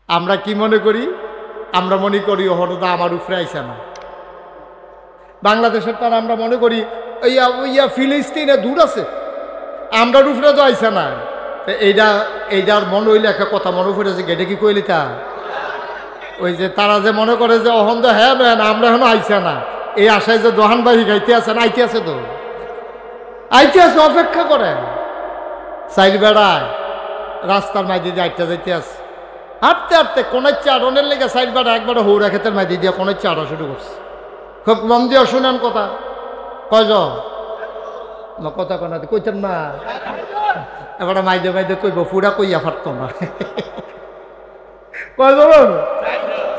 আমরা কি মনে করি? আমরা মনে করি হরদা আমার উপরে আইসা না। বাংলাদেশের তার আমরা মনে করি ইয়া ফিলিস্তিনে দূর আছে, আমরা উপরে তো আইসা না। এইটার মনে হইলে একটা কথা মনে পড়েছে, এটা কি কইলি তা ওই যে তারা যে মনে করে যে অহন তো হ্যাঁ ম্যান আমরা এখনো আইসা না, এই আশায় যে দোহানবাহী গাইতে আছে না, আইতে আছে তো আইতে আছে, অপেক্ষা করে সাইড বেড়ায় রাস্তার মাইদি দিয়ে আইটা যাইতে আছে, হাঁটতে হাঁটতে কোনের চারণের লেগে সাইড বেড়া একবারে হৌরা ক্ষেতের মাইদি দিয়ে কোনের চারা শুরু করছে। খুব মন দিয়ে শুনেন কথা, কয়জন কথা কোনা কইতেন না, এবারে মাইদে মাইদে কইব পুরা কইয়া পারত না। কয়জন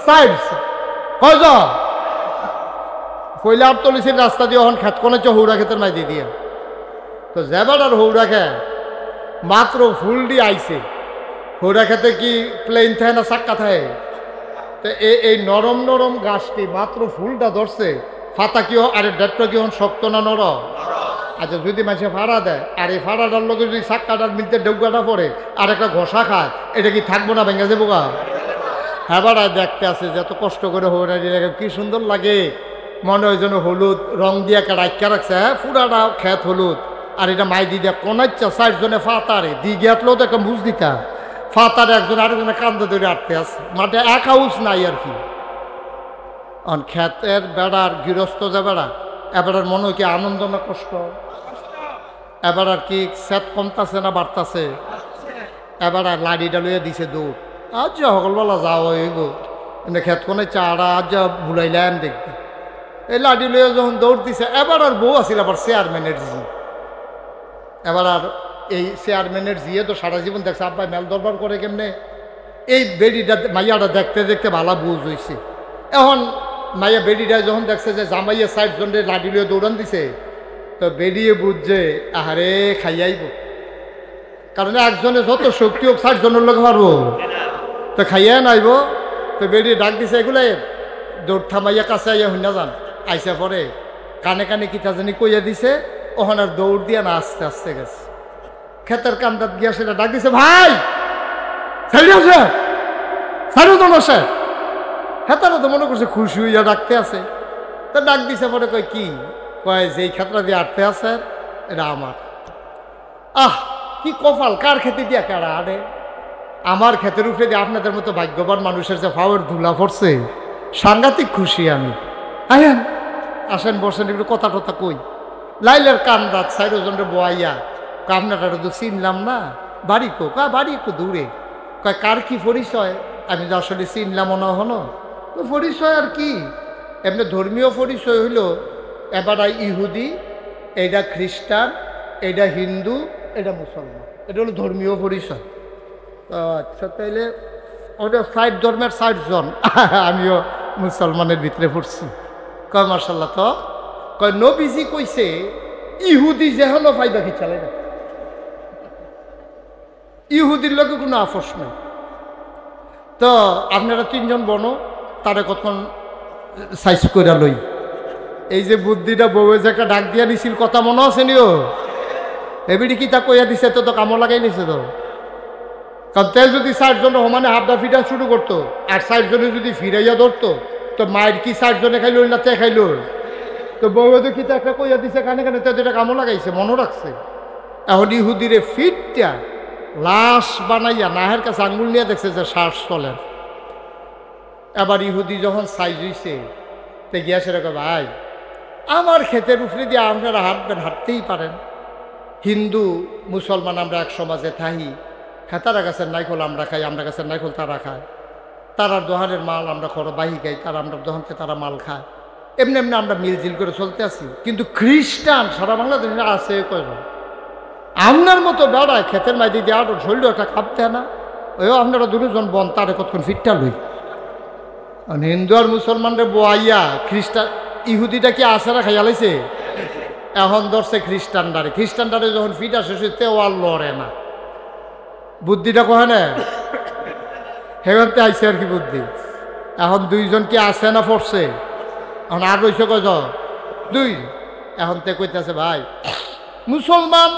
সাইড কয়জন কইলে আর তলিসির রাস্তা দিয়ে এখন খেত কোনে হৌরা ক্ষেতের মাইদি দিয়ে তো যাবার আর হৌরা খেত মাত্র ফুল দিয়ে আইছে। হৌরা খেতে কি প্লেন থাকে না চাক্কা থাকে? তো এই নরম নরম গাছটি মাত্র ফুলটা ধরছে, ফাতা কি আরে ডেটটা কি শক্ত না নরম? আচ্ছা যদি মানুষে ফাড়া দেয় আর এই ফাড়াটার লোকে যদি চাক্কাটার মিলতে ডেউগাটা পড়ে আর একটা ঘষা খায়, এটা কি থাকবো না ভেঙে যাবো গা? হ্যাঁ বাড়ায় দেখতে আছে যে এত কষ্ট করে হৌরা দিয়ে কি সুন্দর লাগে, মনে হয় যেন হলুদ রং দিয়ে একটা রাখা রাখছে, হ্যাঁ পুরাটা খেত হলুদ। আর এটা মাই দিদি কোনাচ্ছা 60 জনে ফাতারে দি গেটলেও তো একটা বুঝ দিতা, ফাতারে একজন আরেকজনে কান্দে ধরে আটতে আছে, মাঠে এক হাউস নাই আর কি। খেতের বেড়ার গৃহস্থ যে বেড়া এবার মনে হয় কি আনন্দ না কষ্ট? এবার আর কি সেট কমতাছে না বাড়তাছে? এবার আর লাড়িটা লইয়া দিছে দৌড়, আজ যা সকলবেলা যাও হইব এনে খেত কোনে চারা আজ যা ভুলাইলাম দেখবি। এই লাড়ি লইয়া যখন দৌড় দিছে, এবার আর বউ আসিল আবার চেয়ারম্যানের জি। এবার আর এই চেয়ারম্যানের জিয়ে তো সারা জীবন দেখছে আব্বাই মেল দরবার করে কেমনে, এই বেডিটা মাইয়াটা দেখতে দেখতে ভালো বুঝ হয়েছে। এখন মাইয়া বেডিটা যখন দেখছে যে জামাইয়া 60 জনের লাডি লিয়ে দৌড়ান দিছে, তো বেরিয়ে বুঝছে আহারে খাইয়াইব, কারণ একজনে যত শক্তি হোক 60 জনের লোক পারবো তো খাইয়া নাইব। তো বেরিয়ে ডাক দিছে এগুলো দৌড় থামাইয়া কাছে আইয়া হইনা যান, আইসা পরে কানে কানে কিতা জানি কইয়া দিছে, ওখানে আর দৌড় দিয়া না আস্তে আস্তে গেছে। ক্ষেতের কান্দাত গিয়া সেটা ডাক দিছে, ভাই ছাড়ি আছে ছাড়ো তো বসে। হেতারা তো মনে করছে খুশি হইয়া ডাকতে আছে, তা ডাক দিছে পরে কয় কি কয় যেই ক্ষেত্রা দিয়ে আটতে আছে এটা আমার। আহ কি কপাল, কার খেতে দিয়া কারা আরে আমার ক্ষেতের উপরে দিয়ে আপনাদের মতো ভাগ্যবান মানুষের যে ফাওয়ার ধুলা পড়ছে, সাংঘাতিক খুশি আমি। আয়েন আসেন বসেন একটু কথা টথা কই। লাইলের কান্দাত 60 জনের বয়াইয়া আপনারা তো চিনলাম না, বাড়ি কো কা বাড়ি একটু দূরে, কয় কার কি পরিচয়? আমি তো আসলে চিনলাম না হনো। তো পরিচয় আর কি, এমনি ধর্মীয় পরিচয় হইল এবার ইহুদি, এইটা খ্রিস্টান, এইটা হিন্দু, এটা মুসলমান, এটা হলো ধর্মীয় পরিচয়। আচ্ছা তাইলে ওটা 60 ধর্মের 60 জন, আমিও মুসলমানের ভিতরে পড়ছি। কয় মার্শাল্লাহ। তো কয় নবীজি কইছে ইহুদি যেহেন পাইবা কি চালে না, ইহুদির লোকে কোনো আপোষ নেই। তো আপনারা 3 জন বনো তারা কতক্ষণ সাইজ করে লই। এই যে বুদ্ধিটা বউয়ে যে একটা ডাক দিয়া দিছিল কথা মনে আছে নিও, এবিডি কি তা কইয়া দিছে তো কামো লাগাই নিছে তো। কারণ তে যদি 60 জন সমানে হাফদা ফিটা শুরু করতো আর 60 জনে যদি ফিরাইয়া ধরতো, তো মায়ের কি 60 জনে খাইল না তে খাইল? তো বউয়ে তো কি তা একটা কইয়া দিছে কানে কানে, তে যেটা কামো লাগাইছে মনে রাখছে। এখন ইহুদিরে ফিটটা লাশ বানাইয়া নাহের কাছে আঙ্গুল নিয়ে দেখছে যে শ্বাস চলেন। এবার ইহুদি যখন সাইজ হইছে তে গিয়া সেরকম ভাই আমার ক্ষেতের উপরে দিয়ে আপনারা হাঁটবেন, হাঁটতেই পারেন। হিন্দু মুসলমান আমরা এক সমাজে থাকি, হ্যাঁ তারা গাছের নাইকল আমরা খাই, আমরা গাছের নাইকল তারা খায়, তারার দোহানের মাল আমরা খরো বাহি খাই, তারা আমরা দোহানকে তারা মাল খায়, এমনি এমনি আমরা মিলজিল করে চলতে আছি। কিন্তু খ্রিস্টান সারা বাংলাদেশে আছে কয়জন? আপনার মতো বেড়ায় ক্ষেতের মাইদি দিয়ে আরো ঝরল একটা খাপতে না, ওই আপনারা 2 জন বন তারে কতক্ষণ ফিটটা লই। হিন্দু আর মুসলমানরে বোয়াইয়া খ্রিস্টান ইহুদিটা কি আসারা খাইয়া লাইছে, এখন ধরছে খ্রিস্টানদারে। খ্রিস্টানদারে যখন ফিটা শেষ হইতে ও আর লড়ে না, বুদ্ধিটা কহে না হেগন্তে আইসে আর কি বুদ্ধি। এখন 2 জন কি আসে না পড়ছে, এখন আর রয়েছে কয়জন? 2। এখন তে কইতেছে ভাই মুসলমান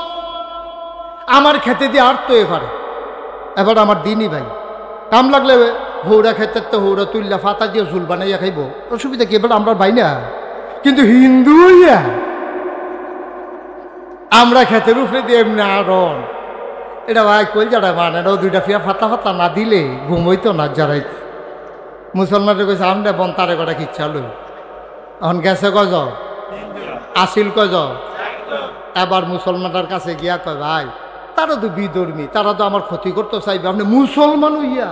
আমার খেতে দিয়ে আর তো এবারে আমার দিনই ভাই কাম লাগলে হৌরা খেতে তো হৌরা তুললা ফাতা দিয়ে ঝুল বানাইয়া খাইব, অসুবিধা কি? এবার আমরা ভাই না, কিন্তু হিন্দু হইয়া আমরা খেতের উপরে দিয়ে এমনি আড়ন, এটা ভাই কই যারা মানে না, দুইটা ফিয়া ফাতা ফাতা না দিলে ঘুমইতো না যারাইতে। মুসলমানদের কইছে আমরা বন তারে কটা কিচ্ছা লই, এখন গেছে কজ আসিল কজ। এবার মুসলমানটার কাছে গিয়া কয় ভাই তারা তো বিধর্মী, তারা তো আমার ক্ষতি করতে চাইবে, আপনি মুসলমান হইয়া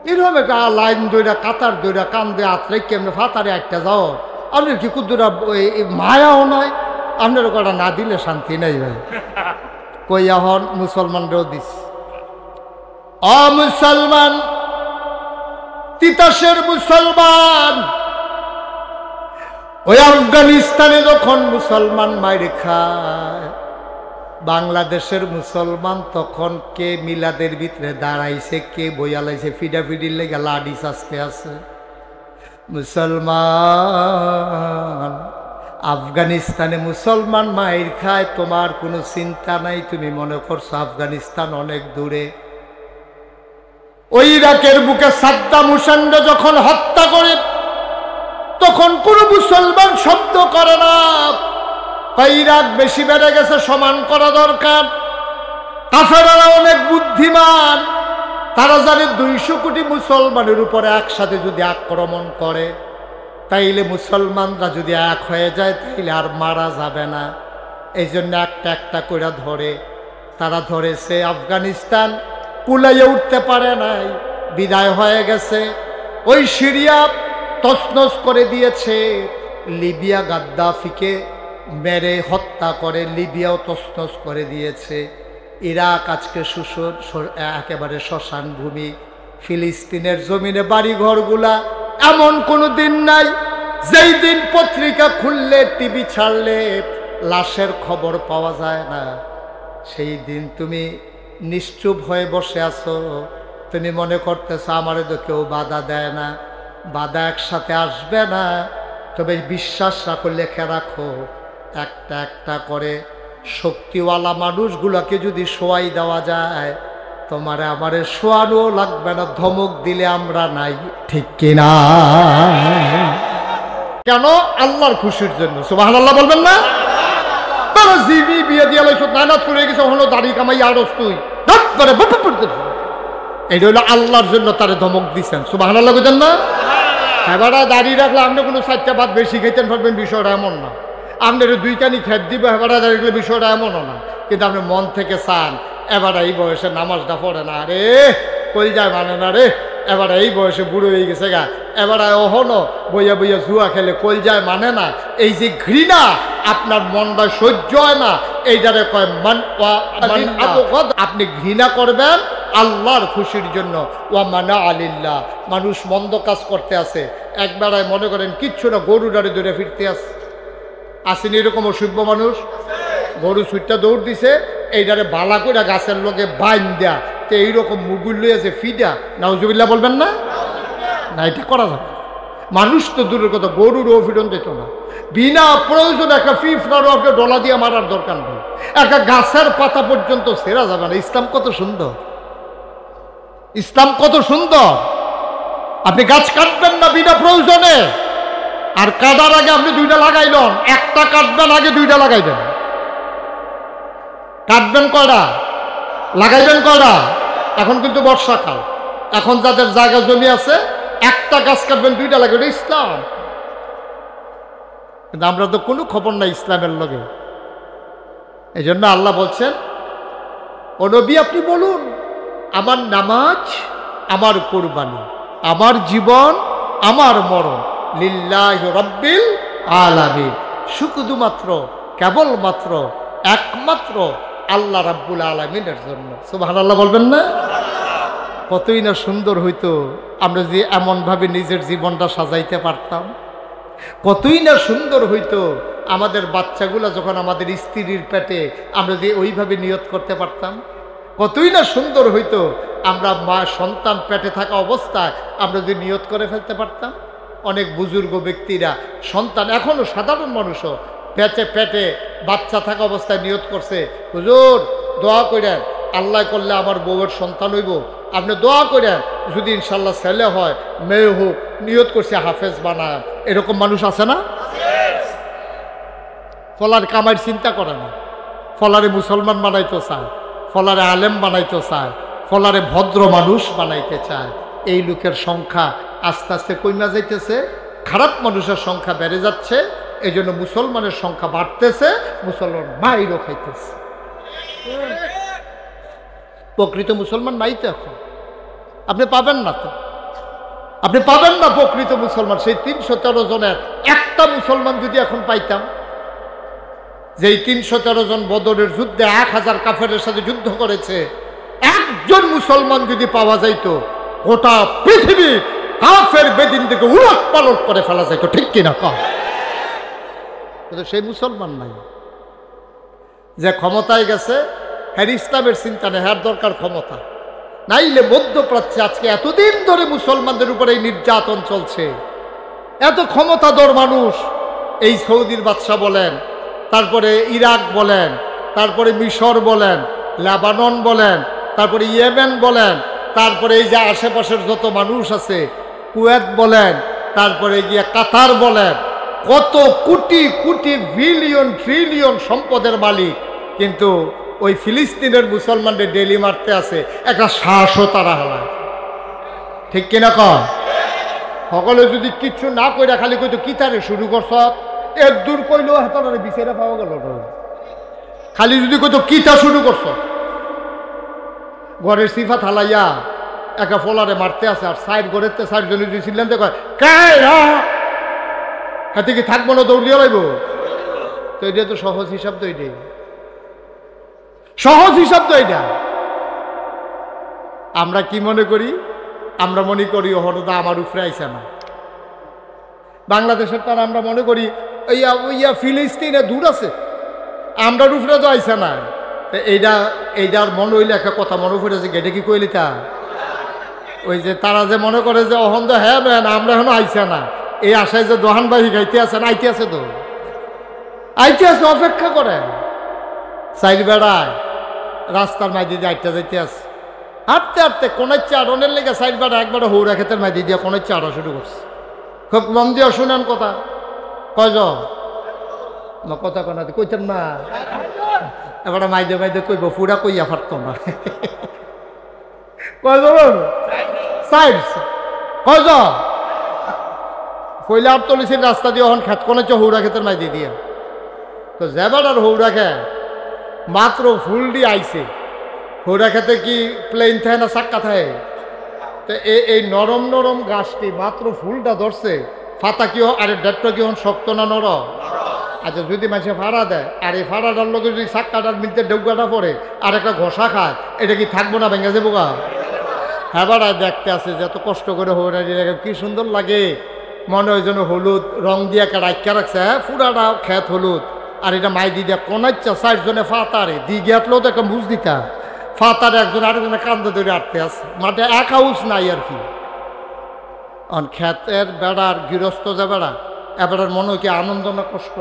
এরকম একটা লাইন দইরা কাতার দইরা কান দিয়ে আত্রাই কেমনে ফাতারে একটা যাও, আপনার কি কুদ্দুরা মায়াও নয়, আপনার কটা না দিলে শান্তি নাই ভাই। কই এখন মুসলমানরাও দিস, অ মুসলমান তিতাসের মুসলমান, ওই আফগানিস্তানে যখন মুসলমান মাইর খায়, বাংলাদেশের মুসলমান তখন কে মিলাদের ভিতরে দাঁড়াইছে, কে বইয়ালাইছে, ফিডাফিডির লেগে লাডি চাস্তে আছে। মুসলমান আফগানিস্তানে মুসলমান মাইর খায়, তোমার কোনো চিন্তা নাই, তুমি মনে করছো আফগানিস্তান অনেক দূরে। ওই ইরাকের বুকে সাদ্দাম হুসেনকে যখন হত্যা করে তখন কোন মুসলমান শব্দ করে না, ইরাক বেশি বেড়ে গেছে, সমান করা দরকার। কাফেররা অনেক বুদ্ধিমান, তারা জানে 200 কোটি মুসলমানের উপরে একসাথে যদি আক্রমণ করে, তাইলে মুসলমানরা যদি এক হয়ে যায় তাইলে আর মারা যাবে না, এই জন্য একটা একটা করে ধরে। তারা ধরেছে, আফগানিস্তান কুলাইয়ে উঠতে পারে নাই, বিদায় হয়ে গেছে। ওই সিরিয়া তছনছ করে দিয়েছে, লিবিয়া গাদ্দাফিকে মেরে হত্যা করে লিবিয়াও তছনছ করে দিয়েছে। ইরাক আজকে একেবারে শ্মশান ভূমি। ফিলিস্তিনের জমিনে বাড়িঘরগুলা এমন কোনো দিন নাই যেই দিন পত্রিকা খুললে, টিভি ছাড়লে লাশের খবর পাওয়া যায় না। সেই দিন তুমি নিশ্চুপ হয়ে বসে আছো, তুমি মনে করতেছো আমারে তো কেউ বাধা দেয় না, বাধা একসাথে আসবে না। তবে বিশ্বাস রাখো, লেখে রাখো, একটা একটা করে শক্তিওয়ালা মানুষগুলোকে যদি শোয়াই দেওয়া যায়, তোমারে আমারে শোয়ানো লাগবে না, ধমক দিলে আমরা নাই, ঠিক কিনা? কেন? আল্লাহর খুশির জন্য। সুবহানাল্লাহ বলবেন না? তারা জিবি বিয়ে দিয়ে লাইছো, নানাত করে গেছে, হলো দাড়ি কামাই আরস তুই ধরে পড়তে, এটা হলো আল্লাহর জন্য তারে ধমক দিচ্ছেন। সুবহানাল্লাহ বুঝেন না? এবার দাঁড়িয়ে রাখলে আপনি কোনো 4টা ভাত বেশি খেতেন পারবেন, বিষয়টা এমন না। আপনার 2 কানি খেত দিব, এবার দাঁড়িয়ে বিষয়টা এমনও না। কিন্তু আপনি মন থেকে চান, এবার এই বয়সে নামাজটা পড়ে না, রে কই যায় মানে না রে, এবার এই বয়সে বুড়ো হয়ে গেছে গা, এবার ওহনো বইয়া বইয়া জুয়া খেলে কই যায় মানে না। এই যে ঘৃণা আপনার মনটা সহ্য হয় না, এইটারে কয় মান। আপনি ঘৃণা করবেন আল্লাহর খুশির জন্য। ওয়া মানা আলিল্লাহ। মানুষ মন্দ কাজ করতে আছে, একবারায় মনে করেন কিচ্ছু না, গরু ডারে ধরে ফিরতে আসেনি এরকম অসভ্য মানুষ। গরু ছুটটা দৌড় দিছে, এইটারে বালা করে গাছের লোকে বাইন দেয়া, তো এইরকম মুগুল লইয়াছে ফিডা, নাউজুবিল্লাহ বলবেন না? না, এটা করা যাবে। মানুষ তো দূরের কথা, গরুরও ফিরন দিত না। বিনা প্রয়োজন একটা ফিফরারও আপনি ডলা দিয়ে মারার দরকার নেই, একটা গাছের পাতা পর্যন্ত ছেড়া যাবে না। ইসলাম কত সুন্দর, ইসলাম কত সুন্দর। আপনি গাছ কাটবেন না বিনা প্রয়োজনে, আর কাটার আগে আপনি 2টা লাগাইলেন, একটা কাটবেন আগে 2টা লাগাইবেন। কাটবেন কয়টা, লাগাইবেন কয়টা? এখন কিন্তু বর্ষাকাল, এখন যাদের জায়গা জমি আছে একটা গাছ কাটবেন 2টা লাগাবেন, ইসলাম। কিন্তু আমরা তো কোনো খবর নাই ইসলামের লগে। এই জন্য আল্লাহ বলছেন, ও নবী আপনি বলুন, আমার নামাজ আমার কুরবানি, আমার জীবন আমার মরণ লিল্লাহি রাব্বিল আলামিন, শুধুমাত্র কেবলমাত্র একমাত্র আল্লাহ রাব্বুল আলামিনের জন্য। সুবহানাল্লাহ বলবেন না? কতই না সুন্দর হইতো আমরা যে এমনভাবে নিজের জীবনটা সাজাইতে পারতাম, কতই না সুন্দর হইতো আমাদের বাচ্চাগুলা যখন আমাদের স্ত্রীর পেটে আমরা যে ওইভাবে নিয়ত করতে পারতাম, কতই না সুন্দর হইতো আমরা মা সন্তান পেটে থাকা অবস্থায় আমরা যদি নিয়ত করে ফেলতে পারতাম। অনেক বুজুর্গ ব্যক্তিরা সন্তান, এখনও সাধারণ মানুষও পেটে বাচ্চা থাকা অবস্থায় নিয়ত করছে, হুজুর দোয়া করেন, আল্লাহ করলে আমার বউয়ের সন্তান হইব, আপনি দোয়া করেন যদি ইনশাল্লাহ ছেলে হয় মেয়ে হোক, নিয়ত করছে হাফেজ বানায়, এরকম মানুষ আছে না? ফলার কামাইয়ের চিন্তা করে না, ফলারে মুসলমান বানাইতে চায়, ফলারে আলেম বানাইতে চায়, ফলারে ভদ্র মানুষ বানাইতে চায়। এই লোকের সংখ্যা আস্তে আস্তে কমে যাইতেছে, খারাপ মানুষের সংখ্যা বেড়ে যাচ্ছে, এই জন্য মুসলমানের সংখ্যা বাড়তেছে, মুসলমান মাইরও খাইতেছে। প্রকৃত মুসলমান নাই তো এখন, আপনি পাবেন না তো, আপনি পাবেন না প্রকৃত মুসলমান। সেই ৩১৩ জনের একটা মুসলমান যদি এখন পাইতাম, যেই ৩১৩ জন বদরের যুদ্ধে ১,০০০ কাফেরের সাথে যুদ্ধ করেছে, একজন মুসলমান যদি পাওয়া যাইত, গোটা পৃথিবী কাফের বেদিন থেকে উলট পালট করে ফেলা যাইত, ঠিক কিনা কম? কিন্তু সেই মুসলমান নাই। যে ক্ষমতায় গেছে, হ্যাঁ ইসলামের চিন্তা নেই, হ্যাঁ দরকার ক্ষমতা। নাইলে মধ্যপ্রাচ্যে আজকে এতদিন ধরে মুসলমানদের উপরে এই নির্যাতন চলছে, এত ক্ষমতাধর মানুষ, এই সৌদির বাদশা বলেন, তারপরে ইরাক বলেন, তারপরে মিশর বলেন, লেবানন বলেন, তারপরে ইয়েমেন বলেন, তারপরে এই যে আশেপাশের যত মানুষ আছে, কুয়েত বলেন, তারপরে গিয়ে কাতার বলেন, কত কোটি কোটি বিলিয়ন ট্রিলিয়ন সম্পদের মালিক, কিন্তু ওই ফিলিস্তিনের মুসলমানদের ডেলি মারতে আছে, একটা শ্বাসও তারা হালায়, ঠিক কিনা কম? সকলে যদি কিচ্ছু না কইরা খালি কইতো কিতারে শুরু করছ, এক দূর কইলেও হাতারে বিচারে পাওয়া গেল না। খালি যদি কইতো কিতা শুরু করছ, ঘরের সিফা থালাইয়া একা ফলারে মারতে আছে, আর সাইড ঘরের সাইড জনে যদি চিল্লানতে কয় হাতে কি থাকবো না, দৌড়িয়ে লাইব, তো এটা তো সহজ হিসাব, তো এটাই সহজ হিসাব, তো এটা। আমরা কি মনে করি? আমরা মনে করি হরদা আমার উপরে আইসা না, বাংলাদেশের তার আমরা মনে করি ইয়া ফিলিস্তিনে দূর আছে, আমরা উপরে তো আইসা না। এইটার মনে হইলে একটা কথা মনে পড়েছে, গেটে কি কইলি তা ওই যে তারা যে মনে করে যে অহন তো হ্যাঁ ম্যান আমরা এখনো আইসা না, এই আশায় যে দোহান বাহি গাইতে আছে না, আইতে আছে, তো আইতে আছে, অপেক্ষা করে সাইড বেড়ায় রাস্তার মাইদি দিয়ে আইটা যাইতে আছে, হাঁটতে হাঁটতে কোনের চারণের লেগে সাইড বেড়া একবারে হৌরা ক্ষেতের মাইদি দিয়ে কোনের চাড়া শুরু করছে। খুব মন দিয়ে শুনেন কথা, কয়জন না কথা কনা কইতেন না, এবারে মাইদে মাইদে কইব, পুরা কইয়া পারত না। কয়জন? সাইড কয়জন? কইলে আর তলিসির রাস্তা দিয়ে এখন খেত কোনে হৌরা ক্ষেতের মাইদি দিয়া, তো যেবার আর হৌরা খেত মাত্র ফুল দিয়ে আইছে, হৌরা খেতে কি প্লেন থাকে না চাক্কা থাকে, তো এই নরম নরম গাছটি মাত্র ফুলটা ধরছে, ফাতা কি আরে ডেটটা কি শক্ত না নরম? আচ্ছা যদি মানুষে ফাড়া দেয়, আর এই ফাড়াটার লোকে যদি চাক্কাটার মিলতে ডেউগাটা পড়ে আর একটা ঘষা খায়, এটা কি থাকবো না, ভেঙে যাবো গা? হ্যাঁ বাড়ায় দেখতে আছে যে এত কষ্ট করে হৌরা দিয়ে কি সুন্দর লাগে, মনে হয় যেন হলুদ রং দিয়ে একটা রাখা রাখছে, হ্যাঁ পুরাটা খেত হলুদ, আর এটা মাই দিয়ে কোনাচ্ছা 60 জনে ফাতারে দিয়ে গেটলেও তো একটা বুঝ দিতা, ফাতারে একজন আরেকজনে কান্দে ধরে আটতে আছে, মাঠে এক হাউস নাই আর কি। খেতের বেড়ার গৃহস্থ যে বেড়া, এবারের মনে হয় কি আনন্দ না কষ্ট?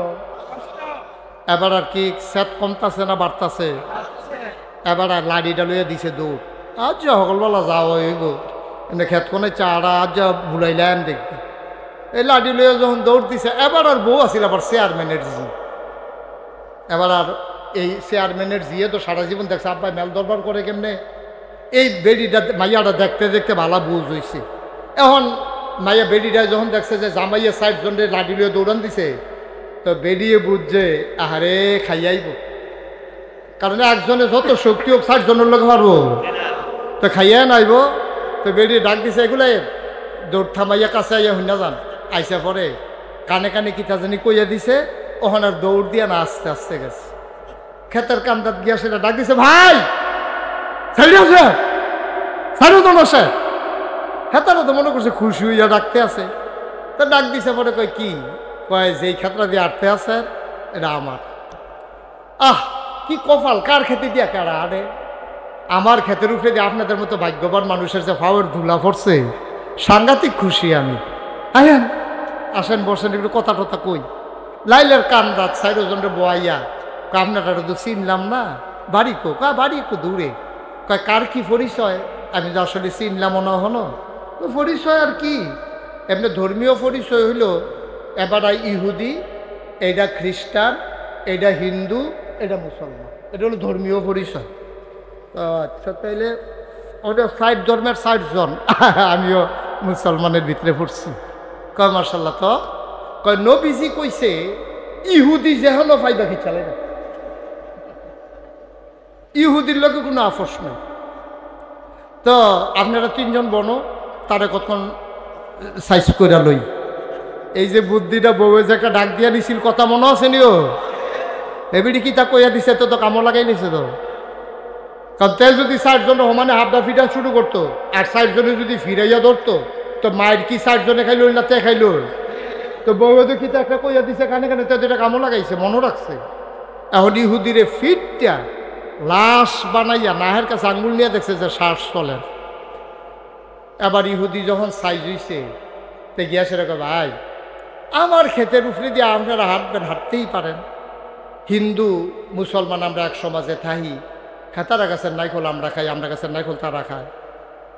এবার আর কি সেট কমতাছে না বাড়তাছে? এবার আর লাড়িটা লইয়া দিছে দৌড়, আজ যা সকলবেলা যাও হইব এনে খেত কোনে চারা আজ যা ভুলাইলেন দেখবি, এই লাড়ি লইয়া যখন দৌড় দিছে, এবার আর বউ আসিল আবার চেয়ারম্যানের জি, এবার আর এই চেয়ারম্যানের জিয়ে তো সারা জীবন দেখছে আব্বাই মেল দরবার করে কেমনে, এই বেডিটা মাইয়াটা দেখতে দেখতে ভালো বুঝ হয়েছে। এখন মাইয়া বেডিটা যখন দেখছে যে জামাইয়া 60 জনের লাঠি লিয়ে দৌড়ান দিছে, তো বেরিয়ে বুঝছে আহারে খাইয়াইব, কারণ একজনে যত শক্তি হোক 60 জনের লোক পারবো, তো খাইয়া নাইব, তো বেরিয়ে ডাক দিছে এগুলো দৌড় থামাইয়া কাছে আইয়া হইনা যান, আইসা পরে কানে কানে কিতা জানি কইয়া দিছে, ওখানে আর দৌড় দিয়া না আস্তে আস্তে গেছে, ক্ষেতের কান্দাত গিয়া সেটা ডাক দিছে, ভাই ছাড়ি আছে ছাড়ো তো বসে, হেতারা তো মনে করছে খুশি হইয়া ডাকতে আছে, তা ডাক দিছে পরে কয় কি, কয় যেই ক্ষেত্রা দিয়ে আটতে আছে এটা আমার। আহ কি কপাল, কার খেতে দিয়া কারা আরে, আমার ক্ষেতের উপরে দিয়ে আপনাদের মতো ভাগ্যবান মানুষের যে ফাওয়ার ধুলা পড়ছে, সাংঘাতিক খুশি আমি। আয়েন আসেন বসেন, একটু কথা টথা কই। লাইলের কান্দাত 60 জনের বয়াইয়া, আপনারা তো চিনলাম না, বাড়ি কো, বাড়ি একটু দূরে, কয় কার কি পরিচয়, আমি যে আসলে চিনলাম না হলো তো পরিচয় আর কি এমনি ধর্মীয় পরিচয় হইল এবার ইহুদি, এইটা খ্রিস্টান, এইটা হিন্দু, এটা মুসলমান, এটা হলো ধর্মীয় পরিচয়। আচ্ছা তাইলে ওটা 60 ধর্মের 60 জন আমিও মুসলমানের ভিতরে পড়ছি। কয় মার্শাল্লাহ। তো কয় নবীজি কইছে ইহুদি যেহেন ফাইদা খিচালে না, ইহুদির লোকে কোনো আপোষ নেই। তো আপনারা 3 জন বনো তারা কতক্ষণ সাইজ করে লই। এই যে বুদ্ধিটা বউয়ে যে একটা ডাক দিয়া দিছিল কথা মনে আছে নিও, এবিডি কি তা কইয়া দিছে তো কামো লাগাই নিছে তো। কারণ তে যদি 60 জন সমানে হাফডা ফিটা শুরু করতো আর 60 জনে যদি ফিরাইয়া ধরতো তো মায়ের কি 60 জনে খাইল না তে খাইল? তো বউয়ে তো কি তা একটা কইয়া দিছে কানে কানে তে যেটা কামো লাগাইছে মনে রাখছে। এখন ইহুদিরে ফিটটা লাশ বানাইয়া নাহের কাছে আঙ্গুল নিয়ে দেখছে যে শ্বাস চলে। এবার ইহুদি যখন সাইজ হইছে তে গিয়া সেরকম ভাই আমার ক্ষেতের উপরে দিয়ে আপনারা হাঁটবেন, হাঁটতেই পারেন। হিন্দু মুসলমান আমরা এক সমাজে থাকি, হ্যাঁ তারা গাছের নাইকল আমরা খাই, আমরা গাছের নাইকল তারা খায়,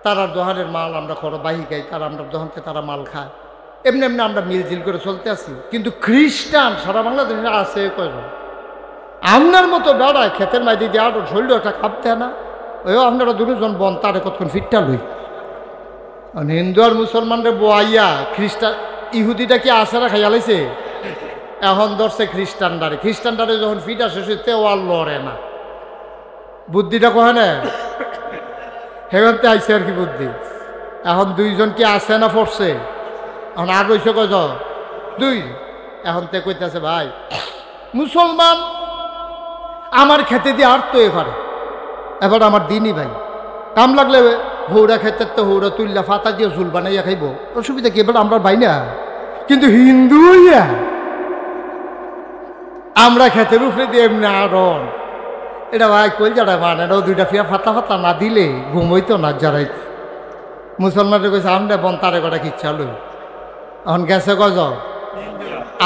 তারার দোহানের মাল আমরা খরবাহি খাই, তারা আমরা দোহানকে তারা মাল খায়, এমনি এমনি আমরা মিলজিল করে চলতে আছি। কিন্তু খ্রিস্টান সারা বাংলাদেশে আছে কয়জন? আপনার মতো বেড়ায় ক্ষেতের মাইদি দিয়ে আরো ঝরল একটা কাপ দেয় না, ওই আপনারা দুজন বন তারে কতক্ষণ ফিটটা লই। হিন্দু আর মুসলমানরে বোয়াইয়া খ্রিস্টান ইহুদিটা কি আসারা খাইয়া লাইছে, এখন ধরছে খ্রিস্টানদারে। খ্রিস্টানদারে যখন ফিটা শেষ হইতে ও আর লড়ে না, বুদ্ধিটা কহে না হেগতে আইসে আর কি বুদ্ধি। এখন 2 জন কি আছে না পড়ছে, এখন আর রয়েছে কয়জন? 2। এখন তে কইতেছে ভাই মুসলমান আমার খেতে দিয়ে আর তো এবারে এবার আমার দিনই ভাই কাম লাগলে হৌরা খেতে তো হৌরা তুললা ফাতা দিয়ে ঝুল বানাইয়া খাইব, অসুবিধা কি? এবার আমরা ভাই না। কিন্তু হিন্দু হইয়া আমরা খেতের উপরে দিয়ে এমনি আরন এটা ভাই কই যারা মানে 2টা ফিয়া ফাতা ফাতা না দিলে ঘুমইতো না যারাইতে। মুসলমানের কইছে আমরা বন তারে কটা কিচ্ছা লই। এখন গেছে কয়জন?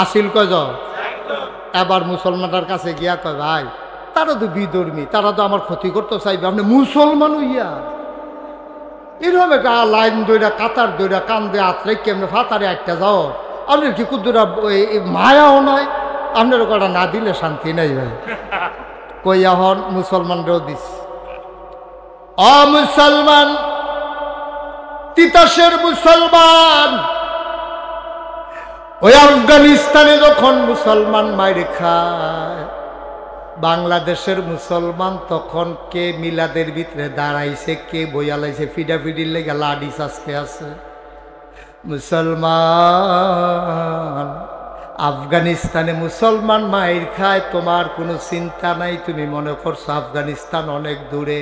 আসিল কয়জন? এবার মুসলমানটার কাছে গিয়া কয় ভাই তারা তো বিধর্মী, তারা তো আমার ক্ষতি করতে চাইবে, আপনি মুসলমান হইয়া এরকম একটা লাইন দইরা কাতার দইরা কান দিয়ে আত্রে কেমনে ফাতারে একটা যাও, আপনার কি কুদ্দুরা মায়াও নয়, আপনার কটা না দিলে শান্তি নাই ভাই। কই এখন মুসলমানরাও দিস মুসলমান তিতাসের মুসলমান। ওই আফগানিস্তানে যখন মুসলমান মাইর খায়, বাংলাদেশের মুসলমান তখন কে মিলাদের ভিতরে দাঁড়াইছে, কে বইয়ালাইছে ফিডাফিডির লেগে লাডি চাচতে আছে। মুসলমান আফগানিস্তানে মুসলমান মাইর খায়, তোমার কোনো চিন্তা নাই, তুমি মনে করছো আফগানিস্তান অনেক দূরে।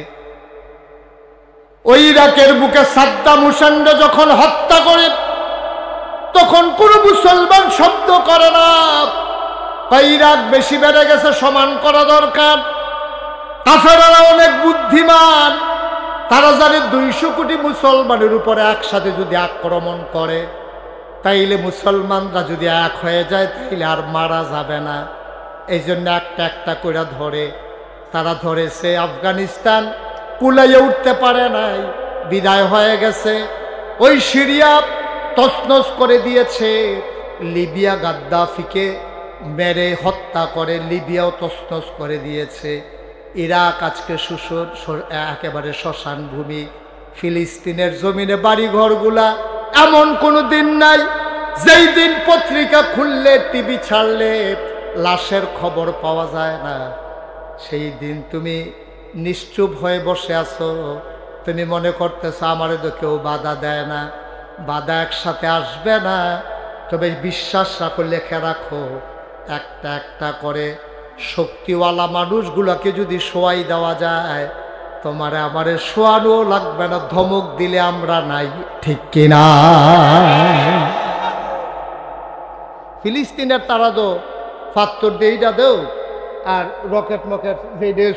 ওই ইরাকের বুকে সাদ্দাম হুসেনকে যখন হত্যা করে তখন কোন মুসলমান শব্দ করে না। ইরাক বেশি বেড়ে গেছে, সমান করা দরকার। কাফেররা অনেক বুদ্ধিমান, তারা জানে 200 কোটি মুসলমানের উপরে একসাথে যদি আক্রমণ করে তাইলে মুসলমানরা যদি এক হয়ে যায় তাইলে আর মারা যাবে না। এই জন্য একটা একটা করে ধরে। তারা ধরেছে আফগানিস্তান, কুলাইয়ে উঠতে পারে নাই, বিদায় হয়ে গেছে। ওই সিরিয়া তছনছ করে দিয়েছে, লিবিয়া গাদ্দাফিকে মেরে হত্যা করে লিবিয়াও তছনছ করে দিয়েছে। ইরাক আজকে একেবারে শ্মশান ভূমি। ফিলিস্তিনের জমিনে বাড়িঘরগুলা এমন কোনো দিন নাই যেই দিন পত্রিকা খুললে টিভি ছাড়লে লাশের খবর পাওয়া যায় না। সেই দিন তুমি নিশ্চুপ হয়ে বসে আছো, তুমি মনে করতেছো আমারে তো কেউ বাধা দেয় না। বাধা একসাথে আসবে না, তবে বিশ্বাস রাখো, লেখে রাখো, একটা একটা করে শক্তিওয়ালা মানুষগুলোকে যদি শোয়াই দেওয়া যায়, তোমারে আমারে শোয়ানো লাগবে না, ধমক দিলে আমরা নাই, ঠিক কিনা? ফিলিস্তিনের তারা তো পাত্তর দিয়ে এইটা দেও আর রকেট মকেট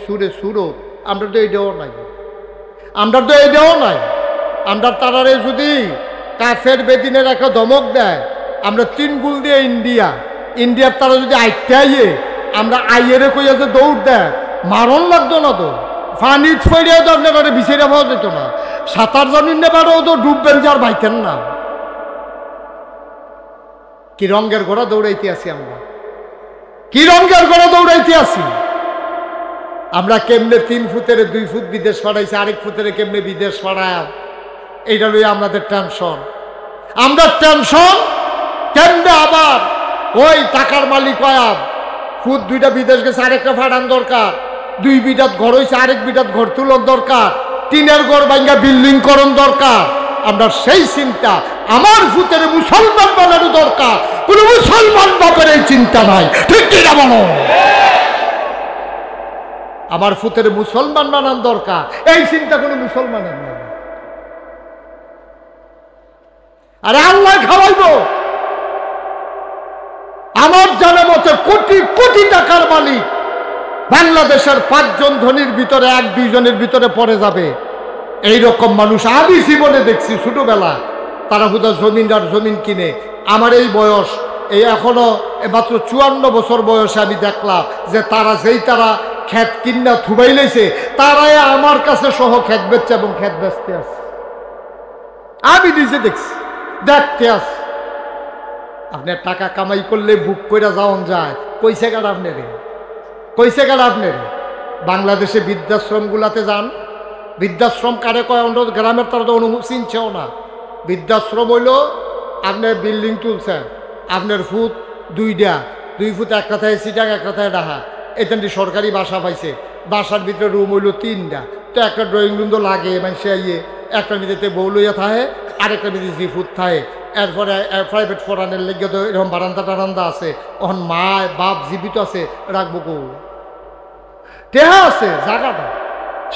সুরে সুরো, আমরা তো এইটাও নাই, আমরা তো এইটাও নাই। আমরা তারারে যদি কাফের বেদিনের একটা ধমক দেয়, আমরা 3 গুল দিয়ে ইন্ডিয়ার তারা যদি আইতে আইয়ে আমরা আইয়েরে কইয়া যে দৌড় দেয়, মারণ লাগতো না তো, ফানি ছড়িয়ে তো আপনার বিছাইয়া পাওয়া যেত না। সাঁতার জানেন না বেড়াও তো ডুববেন যে আর বাইতেন না। কি রঙের ঘোড়া দৌড়াইতে আছি আমরা, কি রঙের ঘোড়া দৌড়াইতে আছি আমরা। কেমনে 3 ফুটের 2 ফুট বিদেশ পাঠাইছে, আরেক ফুটের কেমনে বিদেশ পাঠায়, এইটা লইয়া আমাদের টেনশন। আমরা টেনশন কেমনে আবার ওই টাকার মালিক হয় ফুট 2টা বিদেশ গেছে, আরেকটা ফাটান দরকার, 2 বিটাত ঘর হয়েছে, আরেক বিটাত ঘর তুলন দরকার, টিনের ঘর ভাঙ্গা বিল্ডিং করণ দরকার। আমরা সেই চিন্তা, আমার ফুটের মুসলমান বানানো দরকার, কোন মুসলমান বাপের এই চিন্তা নাই, ঠিক কিনা বলো? আমার ফুটের মুসলমান বানানো দরকার, এই চিন্তা কোনো মুসলমানের নেই। আরে আল্লাহ খাওয়াইব। আমার জানা মতে কোটি কোটি টাকার মালিক বাংলাদেশের 5 জন ধনীর ভিতরে 1-2 জনের ভিতরে পড়ে যাবে। এইরকম মানুষ আমি জীবনে দেখছি ছোটবেলা, তারা হুদা জমিন আর জমিন কিনে। আমার এই বয়স, এই এখনো মাত্র 54 বছর বয়সে আমি দেখলাম যে তারা ক্ষেত কিনা থুবাই লাইছে, তারাই আমার কাছে সহ ক্ষেত বেচছে এবং ক্ষেত বেচতে আছে। আমি নিজে দেখছি, দেখতে আছি। আপনার টাকা কামাই করলে বুক করে যাওন যায়, কইছে কার আপনার, কইছে কার আপনার। বাংলাদেশে বৃদ্ধাশ্রমগুলাতে যান, বৃদ্ধাশ্রম কারে কয় অন্য গ্রামের তারা তো চিনছেও না। বৃদ্ধাশ্রম হইল আপনার বিল্ডিং তুলছেন, আপনার ফুট 2টা, 2 ফুট একটা থাকে সিটাক একটা থাকে ডাহা, এখানটি সরকারি বাসা পাইছে, বাসার ভিতরে রুম হইল 3টা, তো একটা ড্রয়িং রুম তো লাগে মানুষে আইয়ে, একটা ভিতরে বউ লইয়া থাকে, আরেকটা ভিতরে 3 ফুট থাকে। এরপরে প্রাইভেট ফরানের লেগে তো এরকম বারান্দা টারান্দা আছে, ওখান মা বাপ জীবিত আছে, রাখবো কৌ টেহা আছে জায়গাটা।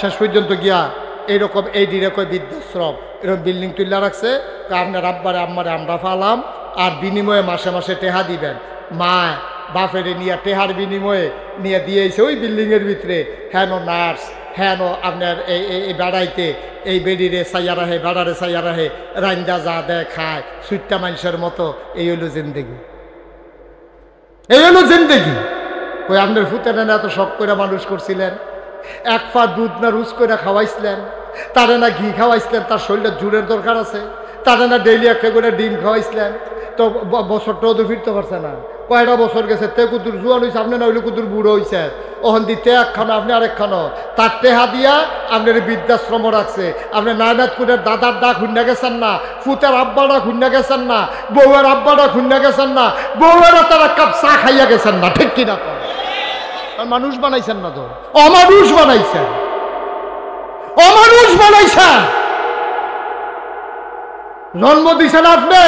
শেষ পর্যন্ত গিয়া এইরকম এই দিনে কয় বৃদ্ধাশ্রম এরকম বিল্ডিং তুলে রাখছে, আপনার আব্বারে আম্মারে আমরা ফালাম, আর বিনিময়ে মাসে মাসে টেহা দিবেন। মা বাপেরে নিয়ে টেহার বিনিময়ে নিয়ে দিয়েছে ওই বিল্ডিংয়ের ভিতরে, হেন নার্স, হেন আপনার এই বেড়াইতে এই বেডিরে চাইয়া রাহে, বেড়ারে চাইয়া রাহে, রান্দা যা দেয় খায়, সুইটটা মানুষের মতো। এই হইল জিন্দেগি, এই হইল জিন্দেগি। ওই আপনার ফুতের না এত শখ করে মানুষ করছিলেন, 1 পা দুধ না রুজ করে খাওয়াইছিলেন, তারে না ঘি খাওয়াইছিলেন, তার শরীরে জোরের দরকার আছে, তারে না ডেইলি একটা করে ডিম খাওয়াইছিলেন। তো বছরটাও তো ফিরতে পারছে না, কয়টা বছর গেছে, তে কুতুর জুয়ান হয়েছে, আপনি না হইলে কুতুর বুড়ো হয়েছে, ওখান দিতে একখানো আপনি আরেকখানো, তার টেহা দিয়া আপনার বৃদ্ধাশ্রম রাখছে। আপনি নায়নাথপুরের দাদার ডাক খুন্না গেছেন না, ফুতের আব্বাটা খুন্না গেছেন না, বউয়ের আব্বাটা খুন্না গেছেন না, বউয়েরা তারা কাপ চা খাইয়া গেছেন না, ঠিক কিনা? মানুষ বানাইছেন না তো, অমানুষ বানাইছেন, অমানুষ বানাইছেন। জন্ম দিছেন আপনি,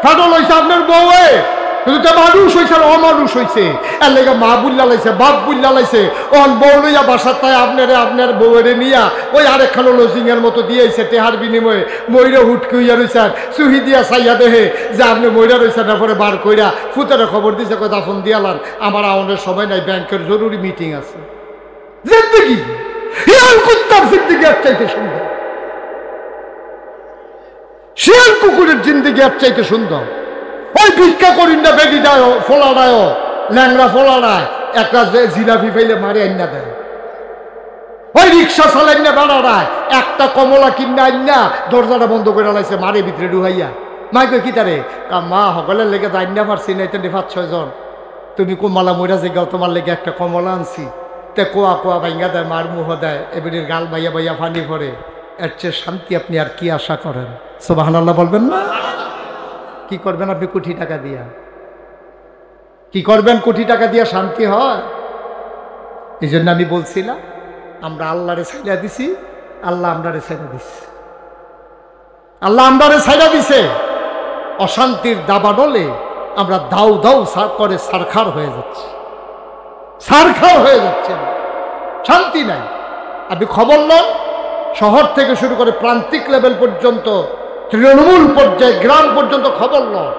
ফাটল হয়েছে আপনার বউয়ে, কিন্তু মানুষ হয়েছে অমানুষ হয়েছে। এর লেগে মা বুল্লা লাইছে, বাপ বুল্লা লাইছে, ওন বউ লইয়া বাসার তাই আপনার বউয়েরে নিয়া ওই আরেকখানো লজিং এর মতো দিয়েছে টেহার বিনিময়ে। ময়ূরে হুটকে হইয়া রয়েছেন, চুহি দিয়া চাইয়া দেহে যে আপনি ময়ূরা রয়েছেন, তারপরে বার কইরা ফুতেরা খবর দিছে, কথা ফোন দিয়ালান, আমার আমাদের সময় নাই, ব্যাংকের জরুরি মিটিং আছে। জিন্দেগি শিয়াল কুত্তার জিন্দেগি এর চাইতে সুন্দর, শিয়াল কুকুরের জিন্দেগি এর চাইতে সুন্দর। ওই ভিক্ষা করিন না বেটি দেয়, ফোলা দেয়, ল্যাংড়া ফোলা দেয়, একটা জিলাপি পাইলে মারে আইনা দেয়। ওই রিক্সা চালাই না বেড়া দেয়, একটা কমলা কিনা আইনা দরজাটা বন্ধ করে লাইছে, মারে ভিতরে ঢুকাইয়া। মাই কই কি তারে, মা সকলের লেগে যাই না পারছি না, এটা 5-6 জন, তুমি কমলা মইরা জেগাও, তোমার লেগে একটা কমলা আনছি। তে কোয়া কোয়া ভাইঙ্গা দেয়, মার মুহ দেয়, এবারের গাল ভাইয়া ভাইয়া ফানি পড়ে। এর চেয়ে শান্তি আপনি আর কি আশা করেন? সুবহানাল্লাহ বলবেন না? কি করবেন আপনি কোটি টাকা দিয়া? কি করবেন কোটি টাকা দিয়া? শান্তি হয়? এই জন্য আমি বলছিলাম, আমরা আল্লাহরে ছাইড়া দিছি, আল্লাহ আমরারে ছাইড়া দিছে, আল্লাহ আমরারে ছাইড়া দিছে। অশান্তির দাবানলে আমরা দাউ দাউ করে সারখার হয়ে যাচ্ছে, সারখার হয়ে যাচ্ছে, শান্তি নাই। আপনি খবর লন, শহর থেকে শুরু করে প্রান্তিক লেভেল পর্যন্ত, তৃণমূল পর্যায়ে, গ্রাম পর্যন্ত খবর লন,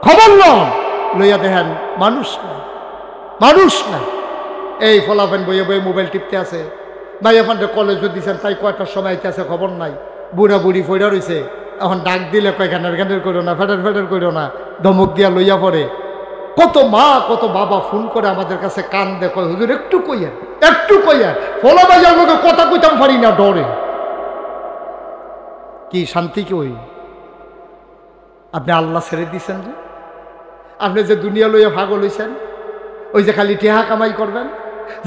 খবর লন, লইয়া দেখেন মানুষ নাই, মানুষ নাই। এই ফলাফেন বইয়ে বইয়ে মোবাইল টিপতে আছে, ভাইয়া ফান্ডে কলেজও দিচ্ছেন, তাই কয়টার সময় আছে খবর নাই। বুড়া বুড়ি ফইরা রয়েছে, এখন ডাক দিলে কয় ঘ্যানের ঘ্যানের করো না, ফেটার ফেটার করো না, ধমক দিয়া লইয়া পড়ে। কত মা কত বাবা ফোন করে আমাদের কাছে কান দেখো, হুজুর একটু কইয়েন, একটু কইয়েন। ফলা বাজার লোকে কথা কইতাম পারি না, ডরে কি শান্তি কি? ওই আপনি আল্লাহ ছেড়ে দিয়েছেন যে, আপনি যে দুনিয়া লইয়া ভাগল হইছেন, ওই যে খালি টেহা কামাই করবেন,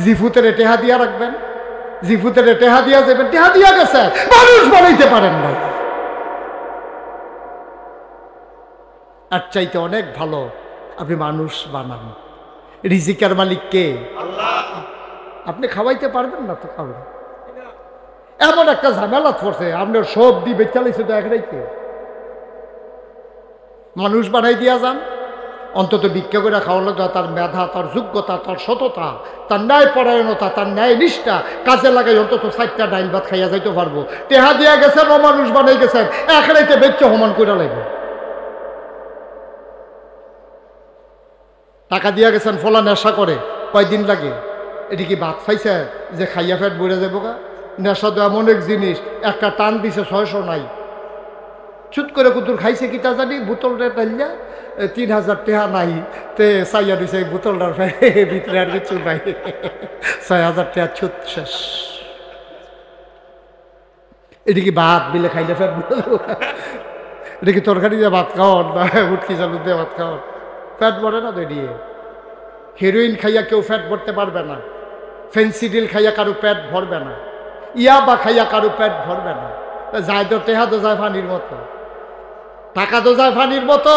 জিফুতের টেহা দিয়া রাখবেন, জিফুতের টেহা দিয়া যাবেন, টেহা দিয়া গেছে, মানুষ বানাইতে পারেন না। আর চাইতে অনেক ভালো আপনি মানুষ বানান। রিজিকের মালিক কে? আল্লাহ। আপনি খাওয়াইতে পারবেন না তো কাউকে। এমন একটা ঝামেলা পড়ছে, আপনার সব দিবে চালাইছে তো একটাইতে, মানুষ বানাই দিয়া যান। অন্তত ভিক্ষা করে খাওয়া লাগবে, তার মেধা, তার যোগ্যতা, তার সততা, তার ন্যায় পরায়ণতা, তার ন্যায় নিষ্ঠা কাজে লাগাই অন্তত 4টা ডাইল ভাত খাইয়া যাইতে পারবো। টেহা দিয়া গেছেন, অমানুষ বানাই গেছেন, একটাইতে বেচ্চ সমান করে লাগবে। টাকা দিয়া গেছেন, ফলা নেশা করে, কয়দিন লাগে? এটি কি ভাত খাইছে যে খাইয়া ফেট বইরে যাবো গা? নেশা তো এমন এক জিনিস, একটা টান দিছে 600 নাই, চুট করে কুতুর খাইছে কিটা জানি, বোতলটা টাইলা 3000 টাকা নাই, তে চাইয়া দিছে এই বোতলটার ভিতরে আর কিছু নাই, 6000 টাকা ছুট শেষ। এটি কি ভাত বিলে খাইলে ফেট? এটা কি তরকারি দিয়ে ভাত খাওয়ান না উটকি চালু দিয়ে ভাত খাওয়ান? ফ্যাট ভরে না তো দিয়ে। হেরোইন খাইয়া কেউ ফ্যাট ভরতে পারবে না, ফেন্সিডিল খাইয়া কারো পেট ভরবে না, ইয়াবা খাইয়া কারো পেট ভরবে না। যায় তো টেহা তো যায় পানির মতো, টাকা তো যায় পানির মতো।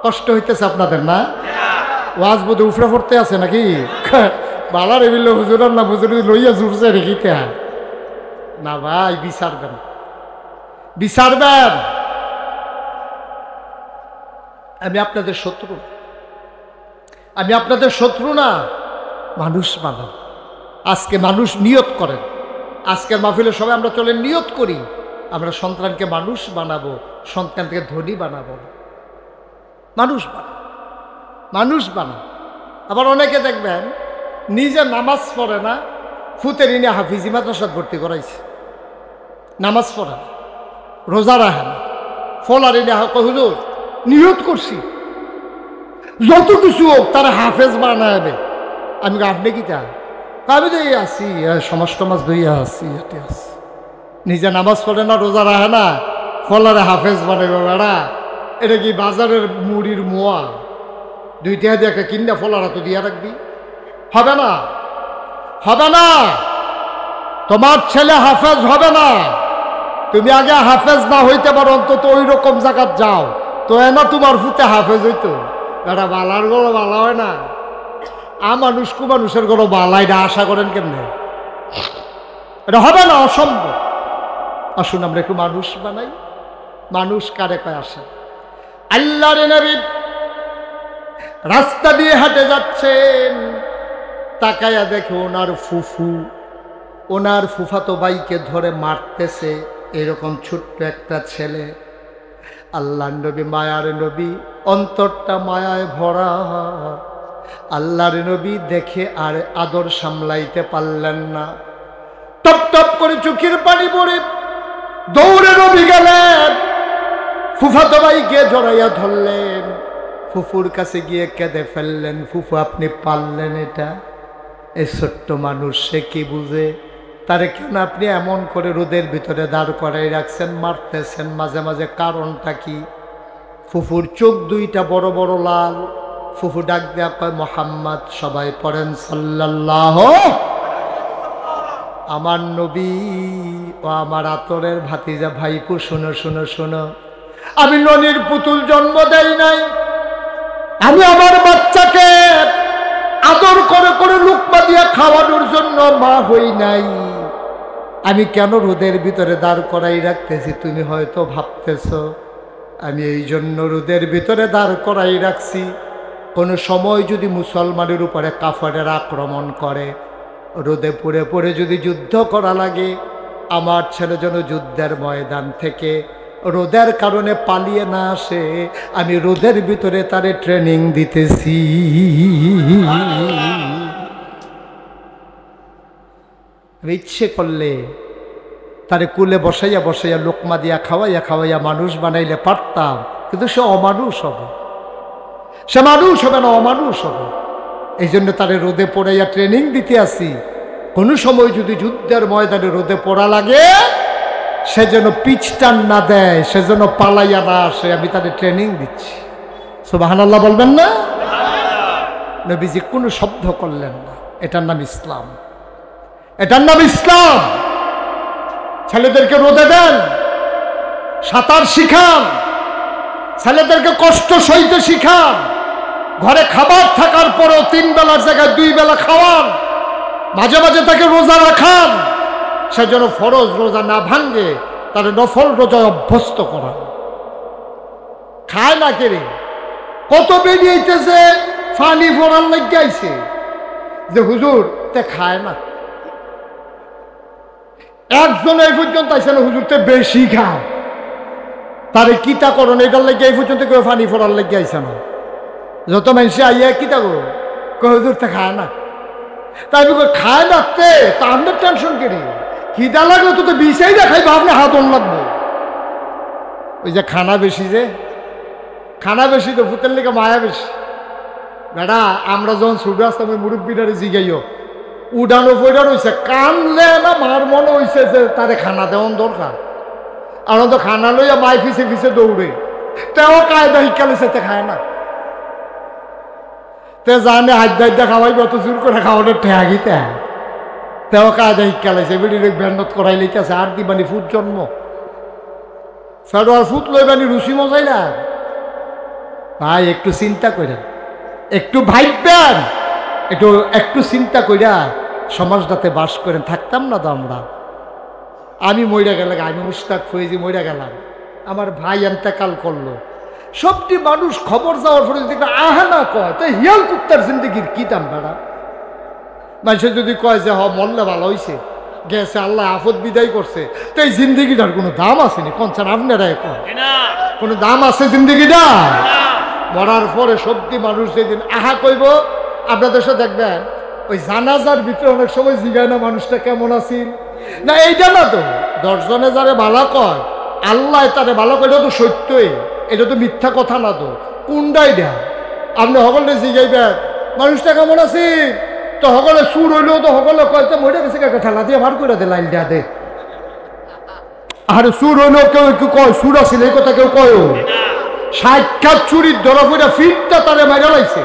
কষ্ট হইতেছে আপনাদের না? ওয়াজ বোধ উফরে পড়তে আছে নাকি? বালার এবিল হুজুরার না হুজুর লইয়া জুড়ছে রেখিতে না ভাই, বিচারবেন, বিচারবেন। আমি আপনাদের শত্রু, আমি আপনাদের শত্রু না। মানুষ বানান। আজকে মানুষ নিয়ত করেন, আজকের মাহফিলে সবাই আমরা চলে নিয়ত করি, আমরা সন্তানকে মানুষ বানাবো, সন্তানকে ধনী বানাবো। মানুষ বানান, মানুষ বানান। আবার অনেকে দেখবেন নিজে নামাজ পড়ে না, ফুতের ইনে হাফিজি মাদ্রাসাত ভর্তি করাইছে, নামাজ পড়ে না, রোজা রাখে না, ফলার ইনে হুজুর নিয়ত করছি যত কিছু হোক তারা হাফেজ বানাবে। আমি আপনি কি তা? আমি তো এই আসি সমাজ টমাজ দইয়া আসি, এতে আসি। নিজে নামাজ পড়ে না, রোজা রাখে না, ফলারে হাফেজ বানাবে বেড়া। এটা কি বাজারের মুড়ির মোয়া? 2 টাকা দিয়ে একটা কিনা ফলারা তো দিয়া রাখবি? হবে না, হবে না। তোমার ছেলে হাফেজ হবে না। তুমি আগে হাফেজ না হইতে পারো, অন্তত ওই রকম জায়গাত যাও তো না তোমার ফুতে হাফেজ হইতো। এটা বালার গড়ো বালা হয় না, মানুষ কু মানুষের গড়ো বালা, এটা আশা করেন কেমনে? এটা হবে না, অসম্ভব। আসুন আমরা একটু মানুষ বানাই। মানুষ কারে কয় আসে? আল্লাহর নবী রাস্তা দিয়ে হাঁটে যাচ্ছেন, তাকায়া দেখে ওনার ফুফু, ওনার ফুফাতো ভাইকে ধরে মারতেছে এরকম ছোট্ট একটা ছেলে। আল্লাহর নবী মায়ার নবী, অন্তরটা মায়ায় ভরা। আল্লাহর নবী দেখে আর আদর সামলাইতে পারলেন না, টপ টপ করে চোখের পানি পড়ে দৌড়ে নবী গেলেন, ফুফাতো ভাইকে জড়াইয়া ধরলেন, ফুফুর কাছে গিয়ে কেঁদে ফেললেন। ফুফু আপনি পারলেন এটা? এই ছোট্ট মানুষ সে কি বুঝে? তারে কেন আপনি এমন করে রোদের ভিতরে দাঁড় করাই রাখছেন, মারতেছেন মাঝে মাঝে, কারণটা কি? ফুফুর চোখ দুইটা বড় বড় লাল। ফুফু ডাক দেয়া কয় মুহাম্মদ। সবাই পড়েন সাল্লাল্লাহু। আমার নবী ও আমার আতরের ভাতিজা ভাইপু, শোনো শোনো শোনো, আমি ননির পুতুল জন্ম দেই নাই, আমি আমার বাচ্চাকে আদর করে করে লুকমা দিয়ে খাওয়ানোর জন্য মা হই নাই। আমি কেন রোদের ভিতরে দাঁড় করাই রাখতেছি তুমি হয়তো ভাবতেছ, আমি এই জন্য রোদের ভিতরে দাঁড় করাই রাখছি, কোনো সময় যদি মুসলমানের উপরে কাফেরের আক্রমণ করে, রোদে পুড়ে পুড়ে যদি যুদ্ধ করা লাগে, আমার ছেলে যেন যুদ্ধের ময়দান থেকে রোদের কারণে পালিয়ে না আসে। আমি রোদের ভিতরে তারে ট্রেনিং দিতেছি। ইচ্ছে করলে তারে কুলে বসাইয়া বসাইয়া লোকমা দিয়া খাওয়াইয়া খাওয়াইয়া মানুষ বানাইলে পারতাম, কিন্তু সে অমানুষ হবে, সে মানুষ হবে না, অমানুষ হবে। এই জন্য তারে রোদে পড়াইয়া ট্রেনিং দিতে আসি। কোনো সময় যদি যুদ্ধের ময়দানে রোদে পড়া লাগে, সে যেন পিছটান না দেয়, সে যেন পালাইয়া না আসে, আমি তাদের ট্রেনিং দিচ্ছি। সুবহানাল্লাহ বলবেন না? নবীজি কোনো শব্দ করলেন না। এটার নাম ইসলাম, এটার নাম ইসলাম। ছেলেদেরকে রোদে দেন, সাঁতার শিখান, ছেলেদেরকে কষ্ট সইতে শিখান, ঘরে খাবার থাকার পরেও 3 বেলার জায়গায় 2 বেলা খাওয়ান, মাঝে মাঝে তাকে রোজা রাখান, সে যেন ফরজ রোজা না ভাঙ্গে, তার নফল রোজা অভ্যস্ত করা। খায় না কেড়ে, কত বেরিয়েছে ফানি ফোরার লেগে আইছে যে হুজুর তে খায় না। একজন এই পর্যন্ত আইসে না হুজুর তে বেশি খায়, তারে কিতা করণ এটার লেগে এই পর্যন্ত কেউ ফানি ফোরার লেগে আইসে না। যত মানুষে আইয়া কিতা করো হুজুর তে খায় না, তাই খায় না তে তা আপনার টেনশন কেড়ে, খিদা লাগলে তো বিষাই দেখাই ভাবলে হাত অন লাগবো। ওই যে খানা বেশি, যে খানা বেশি তো ভূতের লেগে মায়া বেশি। বেড়া আমরা যখন ছুটে আসতাম ওই মুরব্বীটারে জিগাইও উডানো ফইডা রয়েছে, কানলে না মার মনে হয়েছে যে তারে খানা দেওয়ান দরকার। আর তো খানা লইয়া মাই ফিসে ফিসে দৌড়ে, তেও কায়দা শিক্ষালেছে, তে খায় না। তে জানে হাইদা খাওয়াইবে, অত জোর করে খাওয়ানোর ঠেয়াগিতে তেও কায়দা শিক্ষালেছে। বেড়ি ব্যান্ডত করাই লইতেছে, আর দিবানি ফুট জন্ম ফেডার ফুট লইবানি রুচি মজাই না। ভাই একটু চিন্তা করেন, একটু ভাববেন, একটু চিন্তা কইরা সমাজটাতে বাস করেন, থাকতাম না তো আমরা। আমি মইরা গেলাম, আমি মুশতাক ফয়েজি মইরা গেলাম, আমার ভাই এন্তেকাল করলো, সবটি মানুষ খবর যাওয়ার পরে যদি আহা না কয়, তাই হিয়াল কুত্তার জিন্দগির কি দাম বেড়া। মানুষের যদি কয় যে মরলে ভালো হয়েছে, গেছে আল্লাহ আফত বিদায় করছে, তো এই জিন্দগিটার কোনো দাম আসেনি। কনসার আপনারাই কয় কোনো দাম আছে জিন্দগিটা? মরার পরে সত্যি মানুষ যেদিন আহা কইব, আপনাদের সাথে দেখবেন ওই জানাজার ভিতরে অনেক সময় জিগায় না মানুষটা কেমন আছিল না, এইটা না তো 10 জনে যারে ভালো কয় আল্লাহ তারে ভালো কয়, এটা তো সত্যই, এটা তো মিথ্যা কথা না। তো কোনটাই দেয়া আপনি সকলে জিগাইবেন মানুষটা কেমন আছিল, তো সকলে সুর হইলেও তো সকলে কয় তো মরে গেছে, একটা ঠেলা দিয়ে ভার করে দে, লাইল দেয়া দে। আরে সুর হইলেও কেউ একটু কয় সুর আছিল, এই কথা কেউ কয়? সাক্ষাৎ চুরির ধরা পড়া ফিটটা তারে মাইরা লাইছে।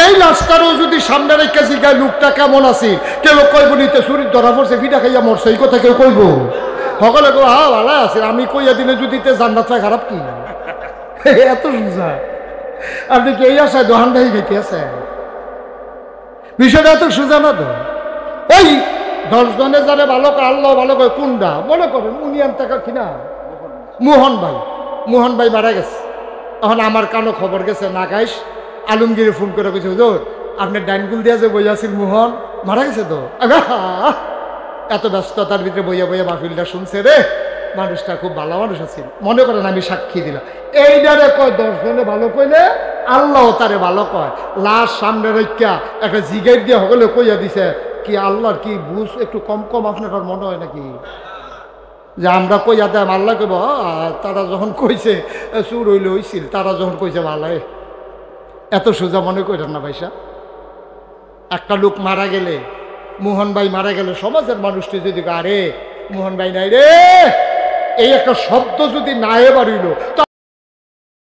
এই লাশটারও যদি সামনে রেখে জিগায় লোকটা কেমন আছে, কেউ কইব নিতে চুরির ধরা পড়ছে, ফিটা খাইয়া মরছে, এই কথা কেউ কইব? সকলে কই হ্যাঁ ভালো আছে, আমি কইয়া দিনে যদি জান্নাত পাই খারাপ কি? এত সোজা। আপনি কি এই আশায় দোহানদাহি খেতে আছে? বিষয়টা এত সোজা না তো। ওই 10 জনে যারা ভালো কয় আল্লাহ ভালো কয়, কোনটা মনে করেন উনিয়ান টাকা কিনা মোহন ভাই মারা গেছে। এখন আমার কানো খবর গেছে, না গাইস আলমগীরে ফোন করে কইছে হুজুর আপনার ডাইনগুল দিয়া যে বই আছিল মোহন মারা গেছে। তো এত ব্যস্ততার ভিতরে বইয়া মাহফিলটা শুনছে রে, মানুষটা খুব ভালো মানুষ আছিল, মনে করেন আমি সাক্ষী দিলাম। এইটারে কয় 10 জনে ভালো কইলে আল্লাহ তারে ভালো কয়। লাশ সামনে রেখা একটা জিগাইর দিয়ে সকলে কইয়া দিছে, কি আল্লাহর কি বুঝ একটু কম আপনার মনে হয় নাকি যে আমরা কইয়া দেয় আল্লাহ কইব তারা যখন কইছে চুর হইলে হইছিল, তারা যখন কইছে ভালো। এত সোজা মনে করেন না ভাইসা। একটা লোক মারা গেলে, মোহন ভাই মারা গেলে, সমাজের মানুষটি যদি আরে মোহন ভাই নাই রে, এই একটা শব্দ যদি না এবার হইল, তো